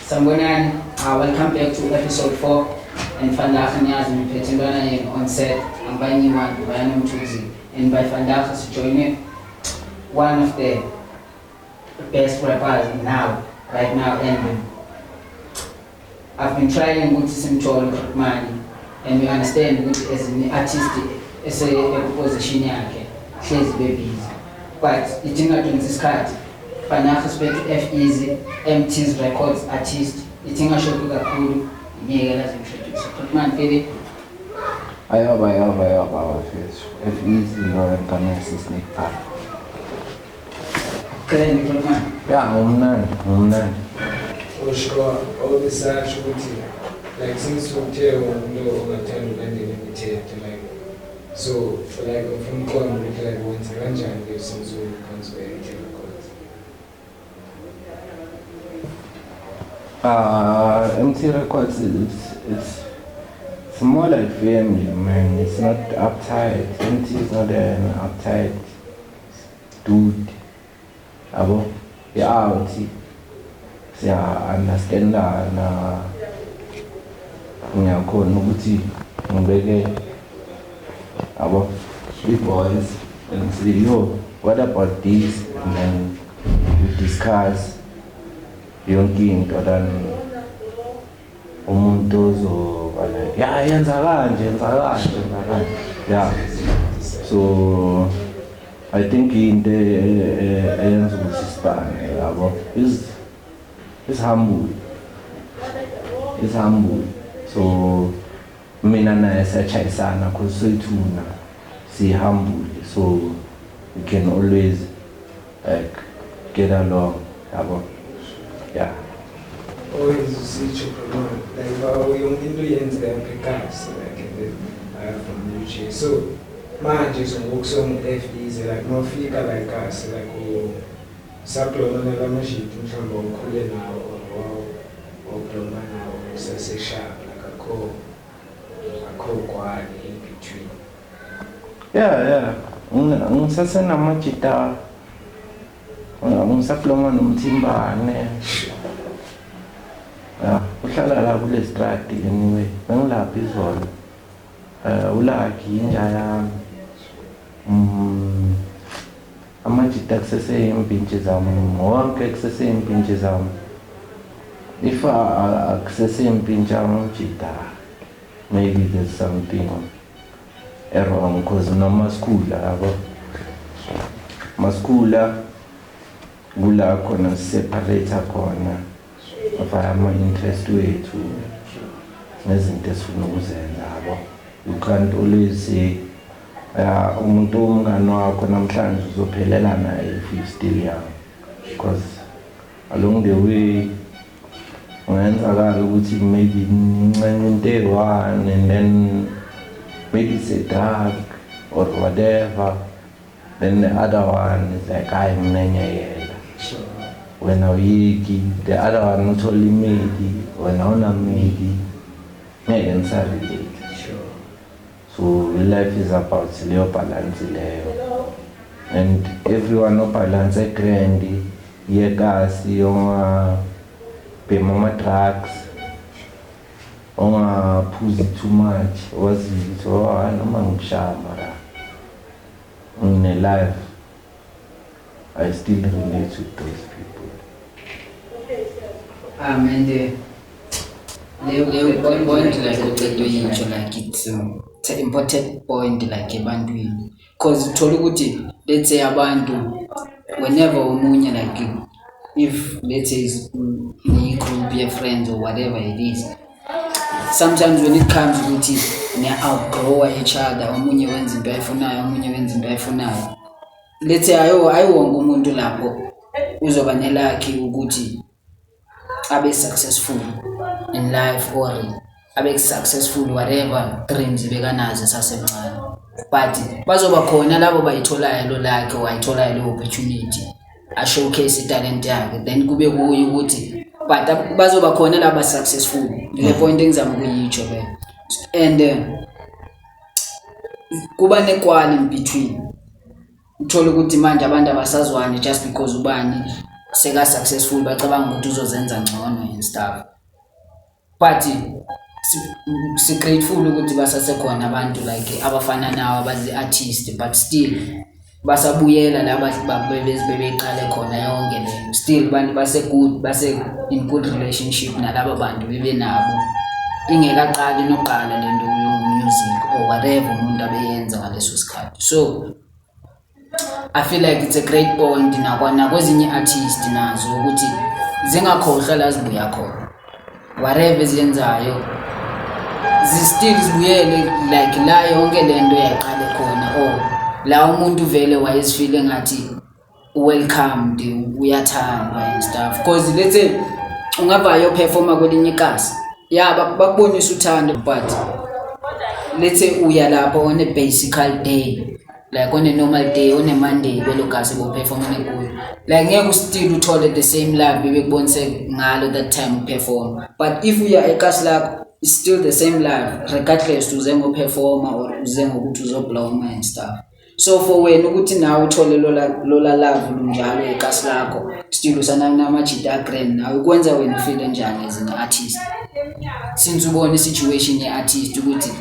Sanibonani, welcome back to episode 4 and Fandaga Niyazi ngiphethe intwana yenu on set Ambanyi one Bayani Mthuzi and by Fandaga joining one of the best rappers right now and I've been trying ukuthi simthole uMani and we understand ukuthi as an artist position yakhe hlezi busy but idinga isikhathi Fandaga spec F-Easy MT's Records artist idinga shophi kakhulu ngeke lazintroduce Mani baby ayaba F-Easy lo nkamesi sneak park Klen Mani yeah umnandi Sure, all the such like since we tell no over time and like so like from corn like once Ranja and give some sort of conspiracy records. MT Records it's more like family, man. It's not uptight. MT is not an uptight dude. Abo yeah, siya understand na ngiyakhona ukuthi ngibeke abo boys and say yo what about this and then you discuss yonke into then umuntu ozobala yenza kanje yeah so I think into eyenza ukuthi sibane yabo is humble. So mina naye siyachayisana because soyithuna si humble so we can always like get along yabo yeah Always see children like yonke into yenza ekhaya like from UK so manje songokusoma F-Easy like nofika like us like saplona ngamashiti mhlawumbe ukhule nawo obloma nawo seseshap like akho kwani in between yeah ngisasena majita ngisaploma nomthimbane yeah uhlala la kule street anyway ngilapha izolo ulaki inja yami amajita kusesempintshi zami wonke kusesempintshi zami if akusesempintshi amajita maybe there's something wrong because namaskula yabo maskula kula khona separate khona afaya ama interest wethu nezinto esifuna ukuzenza yabo you can't always say umuntu umngane wakho namhlanje uzophelela naye if you still young because along the way ungenzakala ukuthi maybe incane into one and then maybe it's a drug or whatever then the other one is like hayi mina yena wena uyiki the other one not only maybe wena maybe ngeke ngisarelate so life is about leyo balance leyo and everyone no balance grand yekasi yonga bema ma drugs onga phuzi too much wazitho noma ngishama la in a life I still relate with those people and leyo point like uqedwe like it's an important point like ebantwini because uthola ukuthi let's say abantu whenever umunye like if let's say a group of friends or whatever it is sometimes when it comes ukuthi ne outgrow each other umunye wenza into ayifunayo umunye wenza into ayifunayo let's say ayiwonke umuntu lapho uzoba nelakhi ukuthi abe successful in life or abe successful whatever dreams bekanazo sasemncane but bazoba khona labo bayitholayo lo lakhe wayitholayo le opportunity a showcase talent yakhe then kube kuye ukuthi but bazoba khona laba successful le point engizama ukuyitsho le and kuba nequality in between uthola ukuthi manje abantu abasazwani just because ubani seka successful bacabanga ukuthi uzozenza ngcono and stuff. But si grateful ukuthi basasekhona abantu like abafana nawo abazi artist, but still basabuyela laba bebeqale khona yonke le. Still bantu base good, base in good relationship nalabo bantu bebe nabo ingekaqali noqala lento music or whatever umuntu abeyenza ngaleso sikhathi. So I feel like it's a great point nakwana kwezinye artists nazo ukuthi zingakhohlwa la zibuya khona, whatever ezenzayo still zibuyele like la yonke lento yaqale khona, or la umuntu vele wayesifile ngathi welcomed, uyathandwa and stuff. Because let's say ungaba yo performer kwelinye ikasi, yeah bakubonisa uthando, but let's say uya lapho on a basic day, like on a normal day, on a Monday vele ukase bo perform kuyo, like ngeke still uthole the same love bebekubonise ngalo that time perform. But if uya ekasi lakho, it's still the same love regardless uze ngo performer or uze ngokuthi uzobloma and stuff. So for wena ukuthi nawe uthole lola love lunjalo ekasi lakho, still usana namajita grand nawe kwenza wena feel njani as an artist, since ubone situation ye artist ukuthi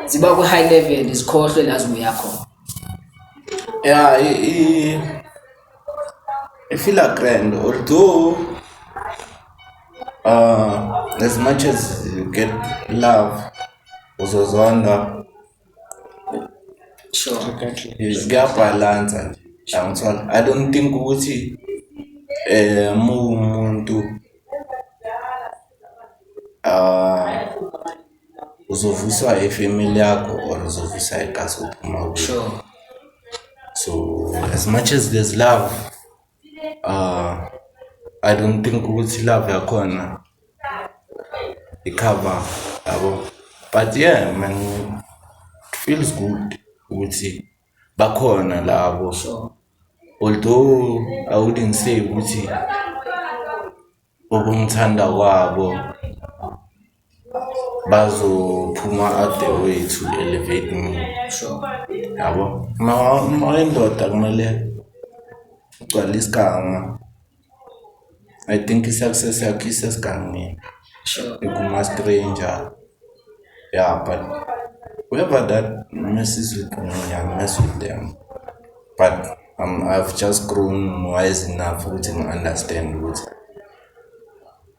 ziba ku high level izikhohlwe la zibuya khona. Yeah, I feel like grand, although as much as you get love uzozonda, Sure. is get balance and I don't think ukuthi umuntu uzovuswa ifamily yakho or uzovuswa ikasi uphuma kuyo. Sure. So as much as there's love, I don't think ukuthi love yakhona icover yabo. But yeah man, it feels good ukuthi bakhona labo. Sure. Although I wouldn't say ukuthi ubungithanda kwabo bazophuma out the way to elevate me. Sure. Yabo indoda kumele ugcwale isiganga. I think success yakho isesigangeni. Sure. Ikuma stranger. Yeah, but whoever that messes with me, I mess with them. But I've just grown wise enough to understand what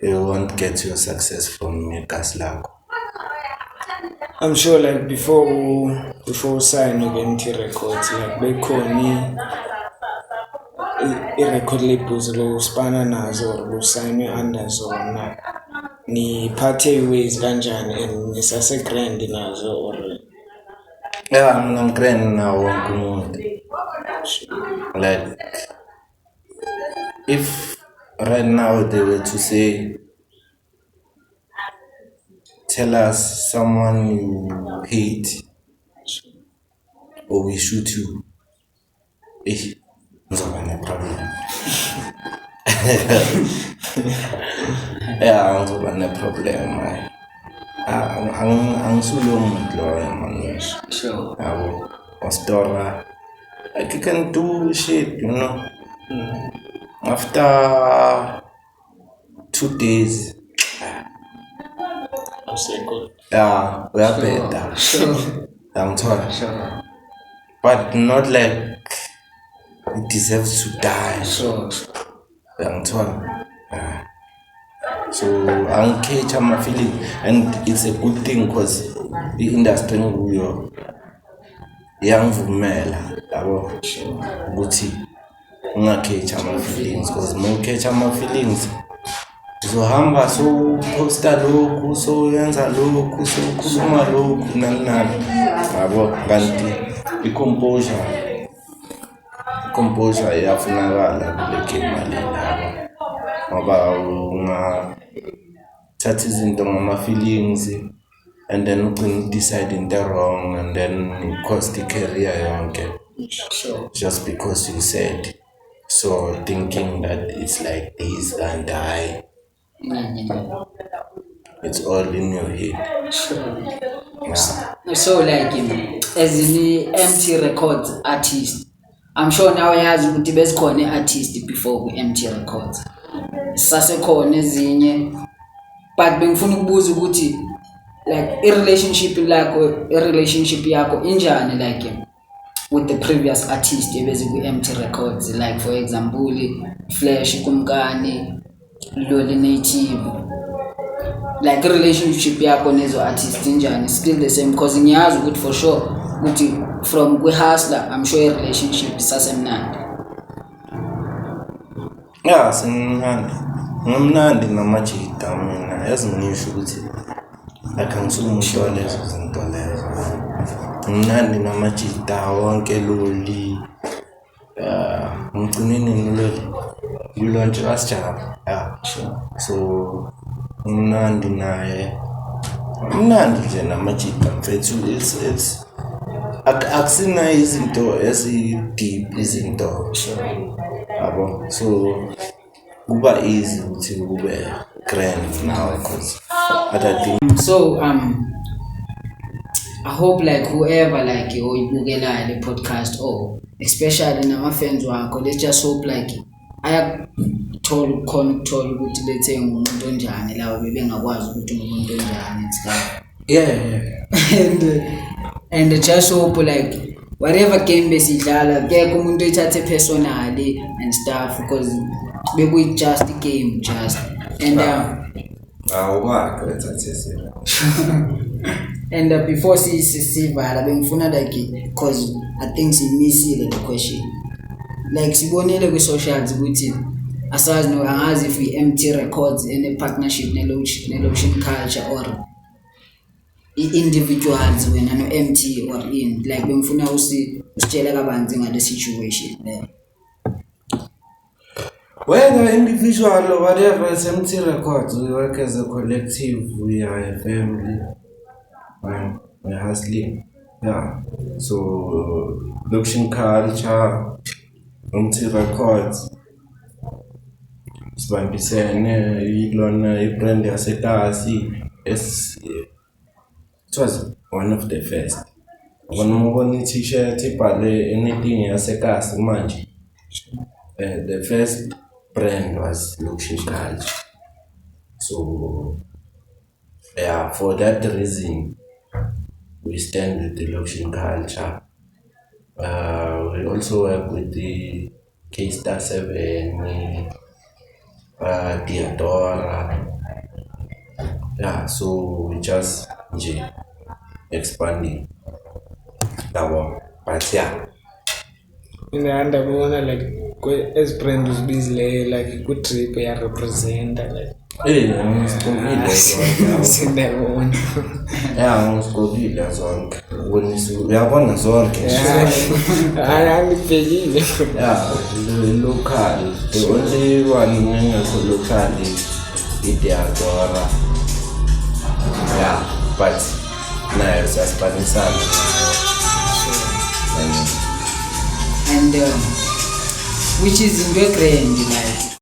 you won't get your success from me, Kaslako. I'm sure like before sign into records, like bekhona i-record labels lo spana nazo or lo sign under zona, ni party ways kanjani and nisase grand nazo or Yeah, I'm grand now. Like if right now they were to say, tell us someone you hate or we shoot you, no problem. Yeah, no problem. Ang sulong man. Sure. Pastora, like you can do shit, you know. After 2 days, yeah, we are better. Sure. I'm sorry. Sure. But not like it deserves to die. Sure. I'm sorry. So I'll catch my feeling, and it's a good thing because the industry will young vumela yabo ukuthi ungakhetha ama feelings, because mawukhetha ama feelings uzohamba so posta lokhu, so yenza lokhu, so khuluma lokhu nani yabo. Kanti i-composure iyafunakala kule game lena ngoba ungathatha izinto ngama feelings and then ugcina deciding the wrong and then cost the career yonke. Sure. Just because you said so, thinking that it's like this and die. It's all in your head. Sure. Yeah. So like as an empty records artist, I'm sure now yazi ukuthi bezikhona i-artist before ku-MT Records sasekhona ezinye, but bengifuna ukubuza ukuthi like i-relationship yakho injani like with the previous artist ebeze ku-MT Records, like for example Flash Kumkani, Loli Native, like relationship yakho nezo artists injani, still the same? Because ngiyazi ukuthi for sure ukuthi from kwi-hustler I'm sure relationship sasemnandi. Yeah, simnandi. Ngimnandi namajita mina. Yazi ngisho ukuthi akangisuka umuntu walezo zinto lezo. Ngimnandi namajita wonke Loli. Ngigcineni Loli asijaba. Yeah, sure. So ngimnandi naye. Ngimnandi nje namajita mfethu. It's akusina izinto ezi-deep izinto. Yabo, so kuba easy ukuthi kube grand now because other things. So I hope like whoever like oyibukelayo le podcast or especially nama fans wakho, let's just hope like ayakuthola ukuthola ukuthi lethe ngumuntu onjani lawo bebengakwazi ukuthi umuntu onjani stuff. Yeah. and just hope like whatever game besidlala kekho umuntu ethathe personally and stuff, because beku just a game just and and before sivala bengifuna like because I think simissile the question, like sibonele ku socials ukuthi asazi no angazi if we MT Records in a partnership ne-Lotion Culture or individuals wena no MT or in like bengifuna usitshela kabanzi ngale situation there. Whether individual or whatever, it's MT Records. We work as a collective. We are a family. We're hustling. Yeah. So Lotion Culture, MT Records. Sibambisene ilona ibrand yaseTasi. It was one of the first. When I t-shirt, anything yaseTasi manje. The first brand was Lotion Culture. So yeah, for that reason we stand with the Lotion Culture. We also work with the K-Star 7, Diadora. Yeah, so we just expanding that one. But yeah, in the underwater, like as brand was busy, like a good trip I represent like ngizigqokile zonke uyabona zonke local, the only one engekho local iDiadora. Yeah, but nayo siyasipanisana and which is in the grand like